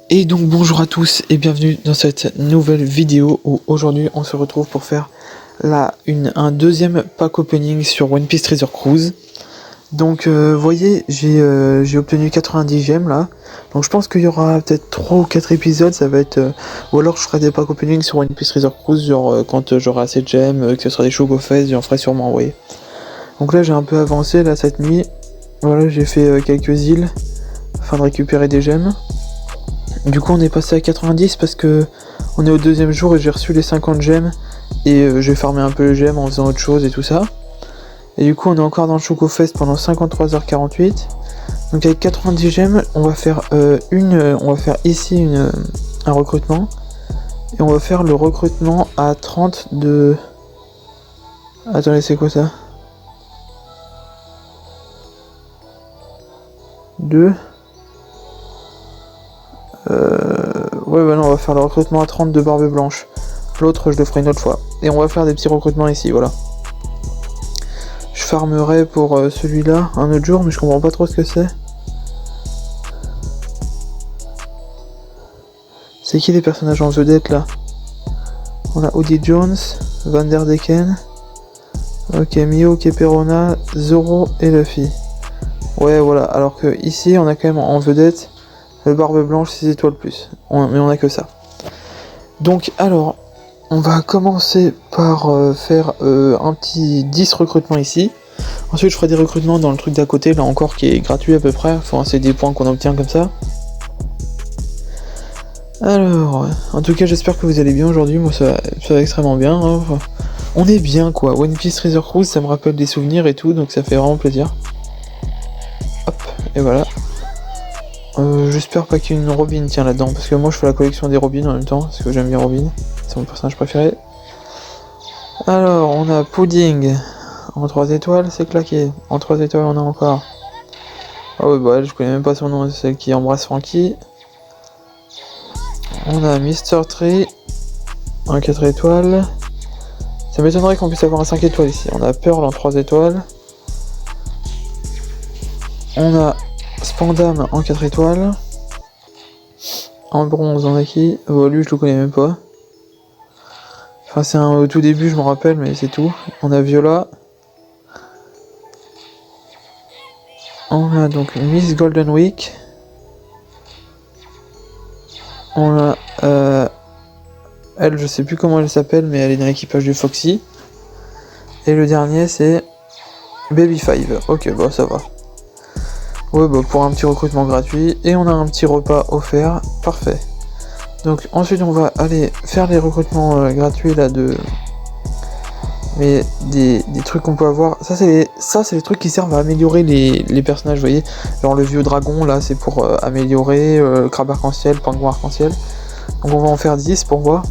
Et donc bonjour à tous et bienvenue dans cette nouvelle vidéo où aujourd'hui on se retrouve pour faire un deuxième pack opening sur One Piece Treasure Cruise. Donc voyez j'ai obtenu 90 gemmes là, donc je pense qu'il y aura peut-être 3 ou 4 épisodes, ça va être ou alors je ferai des pack opening sur One Piece Treasure Cruise, genre quand j'aurai assez de gemmes, que ce sera des Shogo Fest, j'en ferai sûrement, vous voyez. Donc là j'ai un peu avancé là cette nuit, voilà j'ai fait quelques îles afin de récupérer des gemmes. Du coup on est passé à 90 parce que on est au deuxième jour et j'ai reçu les 50 gemmes et j'ai farmé un peu les gemmes en faisant autre chose et tout ça. Et du coup on est encore dans le Shogo Fest pendant 53h48. Donc avec 90 gemmes on va faire ici un recrutement. Et on va faire le recrutement à 30 de... Attendez, c'est quoi ça? Ouais bah non, on va faire le recrutement à 30 de barbe blanche. L'autre je le ferai une autre fois. Et on va faire des petits recrutements ici, voilà. Je farmerai pour celui-là un autre jour, mais je comprends pas trop ce que c'est. C'est qui les personnages en vedette là? On a Odie Jones, Vanderdecken, ok, Mio, Keperona, Zoro et Luffy. Ouais voilà, alors que ici on a quand même en vedette le barbe blanche 6 étoiles plus. Mais on a que ça. Donc alors, on va commencer par faire un petit 10 recrutements ici. Ensuite je ferai des recrutements dans le truc d'à côté, là encore qui est gratuit à peu près. Enfin c'est des points qu'on obtient comme ça. Alors, en tout cas j'espère que vous allez bien aujourd'hui, moi ça va extrêmement bien. Hein. Enfin, on est bien quoi, One Piece Treasure Cruise ça me rappelle des souvenirs et tout, donc ça fait vraiment plaisir. Hop, et voilà. J'espère pas qu'il y ait une Robin tiens là-dedans, parce que moi je fais la collection des Robins en même temps, parce que j'aime bien Robin, c'est mon personnage préféré. Alors, on a Pudding, en 3 étoiles, c'est claqué. En 3 étoiles on a encore. Ah ouais bah elle, je connais même pas son nom, c'est celle qui embrasse Franky. On a Mr. Tree, en 4 étoiles. Ça m'étonnerait qu'on puisse avoir un 5 étoiles ici. On a Pearl en 3 étoiles. On a Spandam en 4 étoiles. En bronze, on a qui? Lui, je le connais même pas. Enfin, c'est au tout début, je me rappelle, mais c'est tout. On a Viola. On a donc Miss Golden Week. On a... elle, je sais plus comment elle s'appelle, mais elle est dans l'équipage du Foxy. Et le dernier, c'est Baby 5. Ok, bah ça va. Ouais, bah pour un petit recrutement gratuit. Et on a un petit repas offert. Parfait. Donc ensuite, on va aller faire les recrutements gratuits là de... Mais des trucs qu'on peut avoir. Ça, c'est les trucs qui servent à améliorer les personnages, vous voyez. Genre le vieux dragon, là, c'est pour améliorer. Crabe arc-en-ciel, pingouin arc-en-ciel. Donc on va en faire 10 pour voir.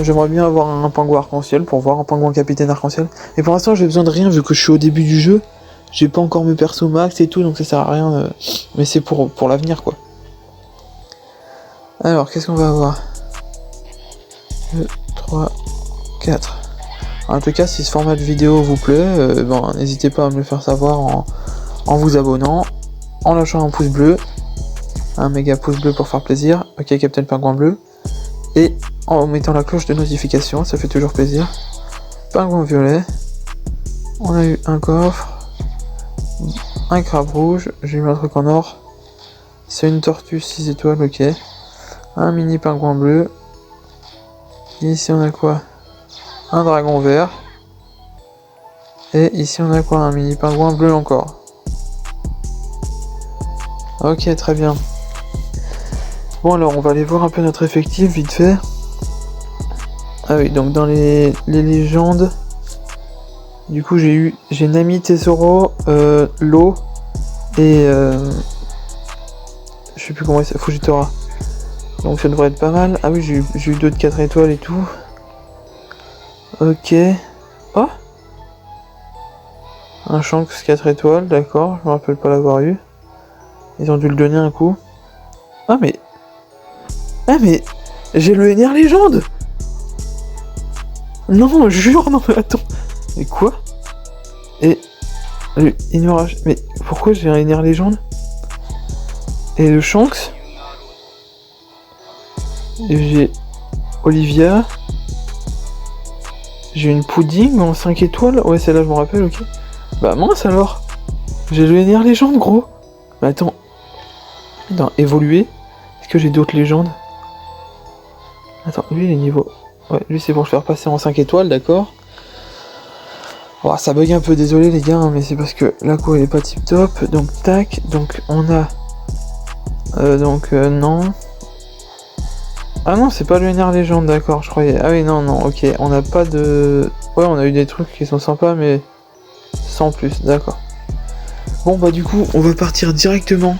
J'aimerais bien avoir un pingouin arc-en-ciel pour voir, un pingouin capitaine arc-en-ciel. Mais pour l'instant, j'ai besoin de rien vu que je suis au début du jeu. J'ai pas encore mes persos max et tout, donc ça sert à rien. Mais c'est pour l'avenir, quoi. Alors, qu'est-ce qu'on va avoir? 2, 3, 4. En tout cas, si ce format de vidéo vous plaît, n'hésitez pas à me le faire savoir en vous abonnant, en lâchant un pouce bleu, un méga pouce bleu pour faire plaisir, ok Captain Pingouin bleu, et en mettant la cloche de notification, ça fait toujours plaisir. Pingouin violet, on a eu un coffre, un crabe rouge, j'ai eu un truc en or, c'est une tortue 6 étoiles, ok, un mini pingouin bleu, et ici on a quoi? Un dragon vert. Et ici on a quoi? Un mini pingouin bleu encore. Ok, très bien. Bon alors on va aller voir un peu notre effectif vite fait. Ah oui, donc dans les légendes, du coup j'ai Nami, Tesoro, Lo et je sais plus comment il s'appelle, Fujitora. Donc ça devrait être pas mal. Ah oui, j'ai eu 2 de 4 étoiles et tout. Ok. Oh, un Shanks 4 étoiles, d'accord, je me rappelle pas l'avoir eu. Ils ont dû le donner un coup. Ah mais... Ah mais... J'ai le NR légende. Non, jure, non mais attends. Mais quoi? Et... Le ignorage... Mais pourquoi j'ai un NR légende? Et le Shanks? Et j'ai Olivia. J'ai une pudding en 5 étoiles. Ouais, celle-là, je me rappelle, ok. Bah mince alors. J'ai le NR légende, gros. Bah attends. Attends, évoluer. Est-ce que j'ai d'autres légendes? Attends, lui, il est niveau... Ouais, lui, c'est pour le faire passer en 5 étoiles, d'accord. Oh, ça bug un peu, désolé les gars, hein, mais c'est parce que la co elle est pas tip top. Donc tac, donc on a... non. Ah non, c'est pas le NR légende, d'accord, je croyais. Ah oui, non, non, ok, on n'a pas de... Ouais, on a eu des trucs qui sont sympas, mais sans plus, d'accord. Bon, bah du coup, on va partir directement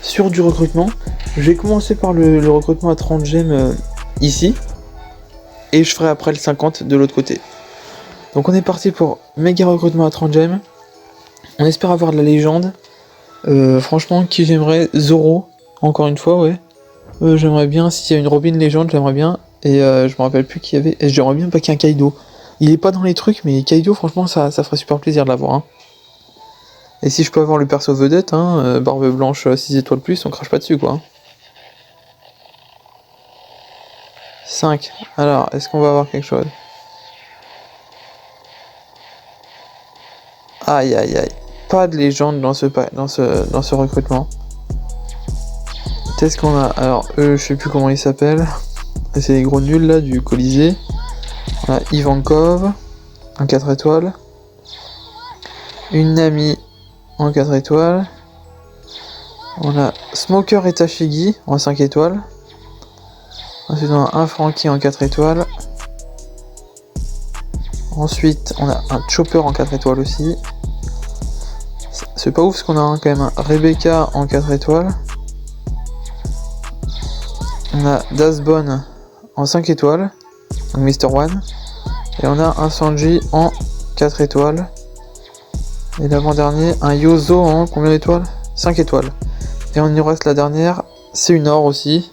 sur du recrutement. Je vais commencer par le recrutement à 30 gemmes ici. Et je ferai après le 50 de l'autre côté. Donc on est parti pour méga recrutement à 30 gemmes. On espère avoir de la légende. Franchement, qui j'aimerais? Zoro, encore une fois, ouais. J'aimerais bien, s'il y a une Robin légende, j'aimerais bien. Et je me rappelle plus qui y avait. Et j'aimerais bien pas qu'il y ait un Kaido. Il est pas dans les trucs, mais Kaido, franchement, ça ferait super plaisir de l'avoir. Hein. Et si je peux avoir le perso vedette, hein, barbe blanche 6 étoiles plus, on crache pas dessus, quoi. 5. Alors, est-ce qu'on va avoir quelque chose? Aïe, aïe, aïe. Pas de légende dans ce recrutement. Qu'est-ce qu'on a? Alors, eux, je sais plus comment ils s'appellent. C'est les gros nuls là du Colisée. On a Ivankov en 4 étoiles. Une Nami en 4 étoiles. On a Smoker et Tashigi en 5 étoiles. Ensuite, on a un Frankie en 4 étoiles. Ensuite, on a un Chopper en 4 étoiles aussi. C'est pas ouf ce qu'on a quand même un Rebecca en 4 étoiles. On a Dasbon en 5 étoiles, donc Mr. One. Et on a un Sanji en 4 étoiles. Et l'avant-dernier, un Yozo en combien d'étoiles? 5 étoiles. Et on y reste la dernière, c'est une or aussi.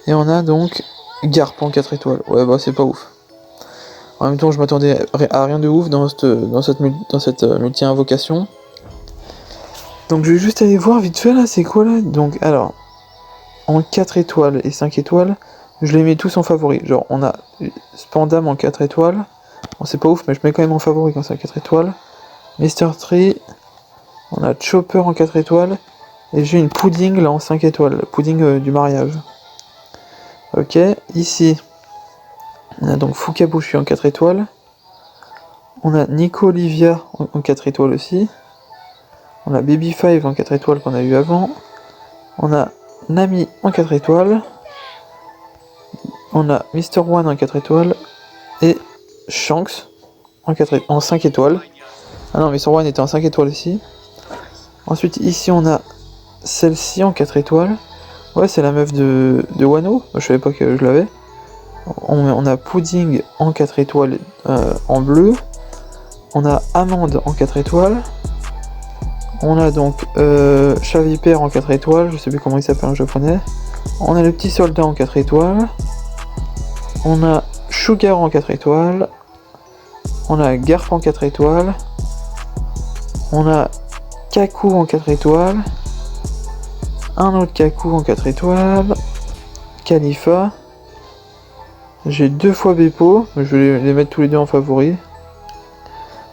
Et on a donc Garp en 4 étoiles. Ouais, bah c'est pas ouf. En même temps, je m'attendais à rien de ouf dans cette multi-invocation. Donc je vais juste aller voir vite fait là, c'est quoi là? Donc alors, en 4 étoiles et 5 étoiles, je les mets tous en favori. Genre on a Spandam en 4 étoiles. Bon c'est pas ouf mais je mets quand même en favori quand c'est à 4 étoiles. Mr. Tree, on a Chopper en 4 étoiles. Et j'ai une Pudding là en 5 étoiles. Pudding du mariage. Ok, ici, on a donc Fukabushi en 4 étoiles. On a Nico Olivia en 4 étoiles aussi. On a Baby 5 en 4 étoiles qu'on a eu avant. On a Nami en 4 étoiles. On a Mr. One en 4 étoiles. Et Shanks en 5 étoiles. Ah non, Mr. One était en 5 étoiles ici. Ensuite, ici, on a celle-ci en 4 étoiles. Ouais, c'est la meuf de Wano. Je savais pas que je l'avais. On a Pudding en 4 étoiles en bleu. On a Amande en 4 étoiles. On a donc Chaviper en 4 étoiles, je sais plus comment il s'appelle en japonais. On a le petit soldat en 4 étoiles. On a Sugar en 4 étoiles. On a Garp en 4 étoiles. On a Kaku en 4 étoiles. Un autre Kaku en 4 étoiles. Khalifa. J'ai 2 fois Beppo, je vais les mettre tous les deux en favori.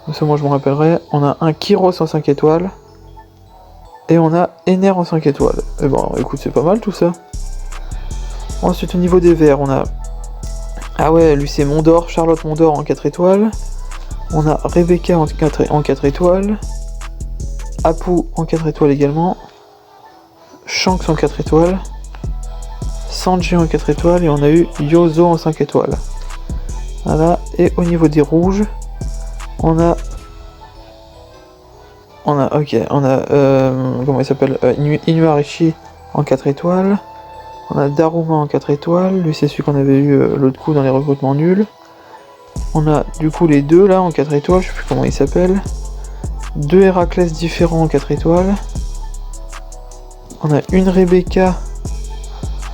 Comme ça moi je me rappellerai. On a un Kyros en 5 étoiles. Et on a Ener en 5 étoiles. Et bon, écoute, c'est pas mal tout ça. Ensuite, au niveau des verts, on a... Ah ouais, lui c'est Mondor, Charlotte Mondor en 4 étoiles. On a Rebecca en 4 étoiles. Apu en 4 étoiles également. Shanks en 4 étoiles. Sanji en 4 étoiles. Et on a eu Yozo en 5 étoiles. Voilà. Et au niveau des rouges, on a... comment il s'appelle, Inuarashi en 4 étoiles. On a Daruma en 4 étoiles. Lui, c'est celui qu'on avait eu l'autre coup dans les recrutements nuls. On a du coup les deux là en 4 étoiles. Je sais plus comment ils s'appellent. 2 Héraclès différents en 4 étoiles. On a une Rebecca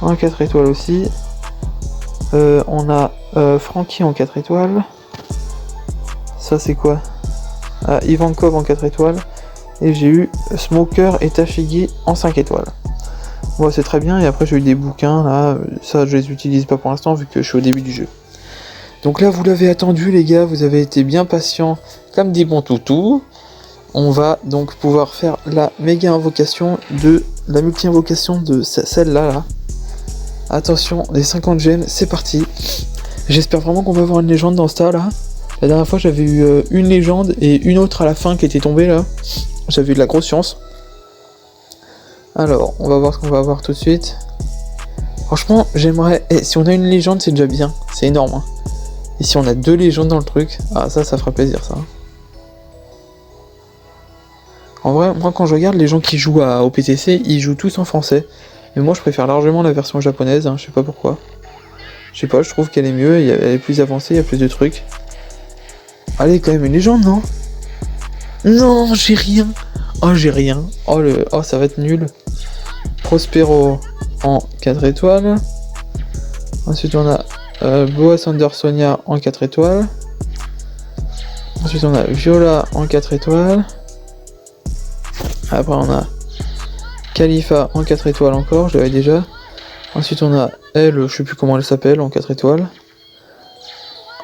en 4 étoiles aussi. On a Frankie en 4 étoiles. Ça, c'est quoi? Ivankov en 4 étoiles. Et j'ai eu Smoker et Tashigi en 5 étoiles. Ouais, c'est très bien, et après j'ai eu des bouquins, là, ça je les utilise pas pour l'instant vu que je suis au début du jeu. Donc là vous l'avez attendu les gars, vous avez été bien patients comme des bons toutous. On va donc pouvoir faire la méga invocation de la multi-invocation de celle-là. Là. Attention, les 50 gemmes, c'est parti. J'espère vraiment qu'on va avoir une légende dans ce tas là. La dernière fois j'avais eu une légende et une autre à la fin qui était tombée là. J'avais eu de la grosse chance. Alors, on va voir ce qu'on va avoir tout de suite. Franchement, j'aimerais... si on a une légende, c'est déjà bien. C'est énorme. Hein. Et si on a 2 légendes dans le truc, ah ça fera plaisir ça. En vrai, moi quand je regarde les gens qui jouent au PTC, ils jouent tous en français. Mais moi je préfère largement la version japonaise, hein, je sais pas pourquoi. Je sais pas, je trouve qu'elle est mieux, elle est plus avancée, il y a plus de trucs. Allez, quand même une légende, non? Non, j'ai rien. Oh, j'ai rien. Oh, ça va être nul. Prospero en 4 étoiles. Ensuite, on a Boa Sandersonia en 4 étoiles. Ensuite, on a Viola en 4 étoiles. Après, on a Khalifa en 4 étoiles encore, je l'avais déjà. Ensuite, on a elle, je sais plus comment elle s'appelle, en 4 étoiles.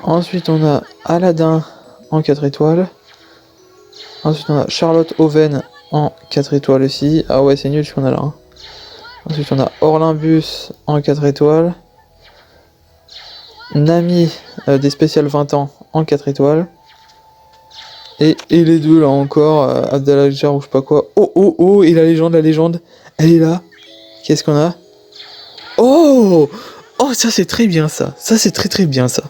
Ensuite, on a Aladdin en 4 étoiles. Ensuite, on a Charlotte Oven en 4 étoiles aussi. Ah ouais, c'est nul ce qu'on a là. Hein. Ensuite, on a Orlimbus en 4 étoiles. Nami des spéciales 20 ans en 4 étoiles. Et les deux là encore, Abdallah ou je sais pas quoi. Oh, et la légende, elle est là. Qu'est-ce qu'on a? Oh, ça c'est très bien ça. Ça c'est très bien ça.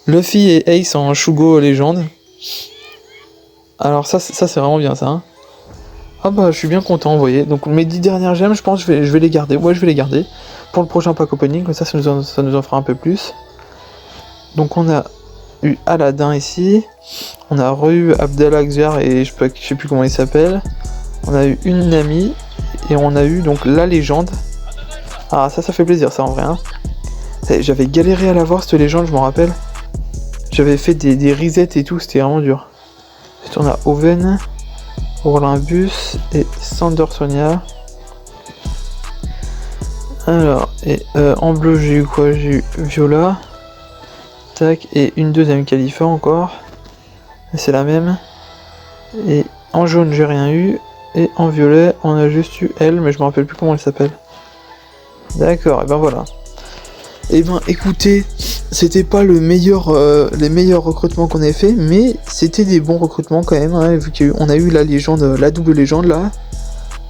Luffy et Ace en Shugo légende. Alors ça c'est vraiment bien ça. Hein. Ah bah je suis bien content, vous voyez. Donc mes 10 dernières gemmes, je pense que je vais les garder. Ouais, je vais les garder. Pour le prochain pack opening, comme ça nous en fera un peu plus. Donc on a eu Aladdin ici. On a eu Abdallah Xer et je sais plus comment il s'appelle. On a eu une Nami. Et on a eu donc la légende. Ah ça fait plaisir ça en vrai. Hein. J'avais galéré à l'avoir cette légende, je m'en rappelle. J'avais fait des resets et tout, c'était vraiment dur. Ensuite on a Oven, Orlimbus et Sandersonia. Alors, et en bleu j'ai eu quoi? J'ai eu Viola. Tac, et une deuxième Khalifa encore. C'est la même. Et en jaune j'ai rien eu. Et en violet on a juste eu elle, mais je me rappelle plus comment elle s'appelle. D'accord, et ben voilà. Et ben écoutez, c'était pas les meilleurs recrutements qu'on avait fait, mais c'était des bons recrutements quand même, hein, vu qu'on a eu la légende, la double légende là.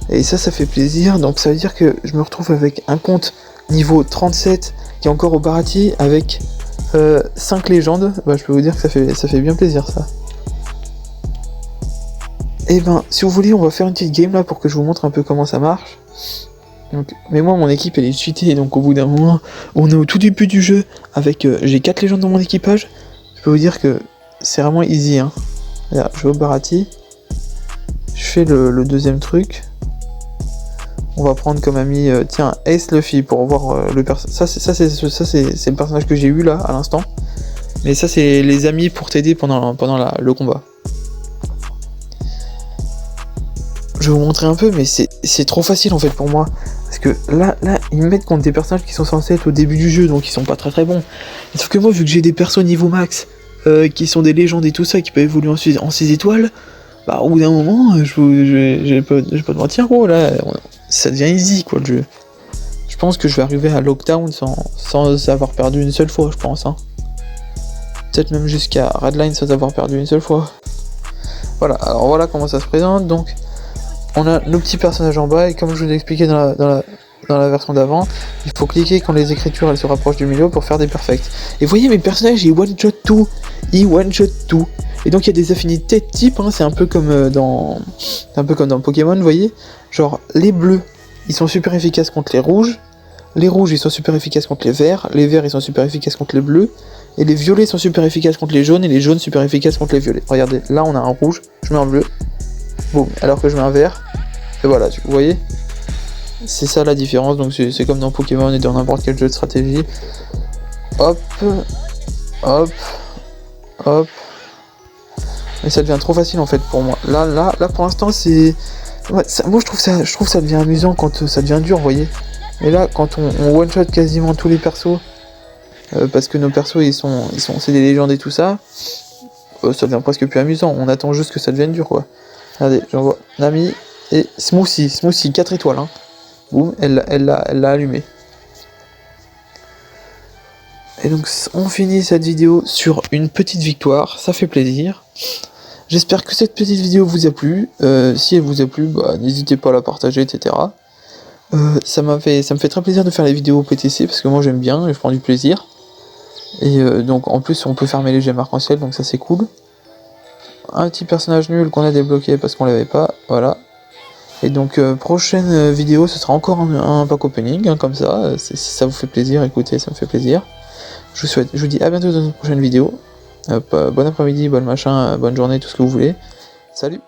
Et ça fait plaisir, donc ça veut dire que je me retrouve avec un compte niveau 37 qui est encore au Barati avec 5 légendes. Bah je peux vous dire que ça fait bien plaisir ça. Et ben si vous voulez on va faire une petite game là pour que je vous montre un peu comment ça marche. Donc, mais moi mon équipe elle est cheatée, donc au bout d'un moment on est au tout début du jeu avec j'ai 4 légendes dans mon équipage. Je peux vous dire que c'est vraiment easy hein. Là, je vais au Barati. Je fais le deuxième truc. On va prendre comme ami tiens Ace Luffy pour voir le personnage. Ça c'est le personnage que j'ai eu là à l'instant. Mais ça c'est les amis pour t'aider pendant le combat. Je vais vous montrer un peu, mais c'est trop facile en fait pour moi. Parce que là, ils me mettent contre des personnages qui sont censés être au début du jeu, donc ils sont pas très bon. Et sauf que moi, vu que j'ai des persos niveau max, qui sont des légendes et tout ça, qui peuvent évoluer en 6 étoiles, bah au bout d'un moment, je vais pas te mentir, gros, là, ça devient easy quoi le jeu. Je pense que je vais arriver à Lockdown sans avoir perdu une seule fois, je pense. Hein. Peut-être même jusqu'à Redline sans avoir perdu une seule fois. Voilà, alors voilà comment ça se présente, donc... On a nos petits personnages en bas et comme je vous l'ai expliqué dans la version d'avant, il faut cliquer quand les écritures elles se rapprochent du milieu pour faire des perfects. Et vous voyez mes personnages ils one shot tout, et donc il y a des affinités de type, hein, c'est un peu comme dans Pokémon, vous voyez. Genre les bleus ils sont super efficaces contre les rouges ils sont super efficaces contre les verts ils sont super efficaces contre les bleus, et les violets sont super efficaces contre les jaunes, et les jaunes super efficaces contre les violets. Regardez, là on a un rouge, je mets un bleu. Boum, alors que je mets un vert, et voilà, vous voyez, c'est ça la différence, donc c'est comme dans Pokémon et dans n'importe quel jeu de stratégie. Hop, et ça devient trop facile en fait pour moi. Là pour l'instant c'est, ouais, moi je trouve ça devient amusant quand ça devient dur, vous voyez. Et là, quand on one-shot quasiment tous les persos, parce que nos persos c'est des légendes et tout ça, ça devient presque plus amusant. On attend juste que ça devienne dur, quoi. Regardez, j'envoie Nami et Smoothie 4 étoiles. Hein. Boum, elle l'a allumé. Et donc on finit cette vidéo sur une petite victoire, ça fait plaisir. J'espère que cette petite vidéo vous a plu. Si elle vous a plu, bah, n'hésitez pas à la partager, etc. Ça me fait très plaisir de faire les vidéos PTC parce que moi j'aime bien et je prends du plaisir. Et donc en plus on peut fermer les gemmes arc-en-ciel, donc ça c'est cool. Un petit personnage nul qu'on a débloqué parce qu'on l'avait pas, voilà. Et donc prochaine vidéo ce sera encore un pack opening, hein, comme ça. Si ça vous fait plaisir, écoutez, ça me fait plaisir. Je vous dis à bientôt dans une prochaine vidéo. Bon après-midi, bon machin, bonne journée, tout ce que vous voulez. Salut!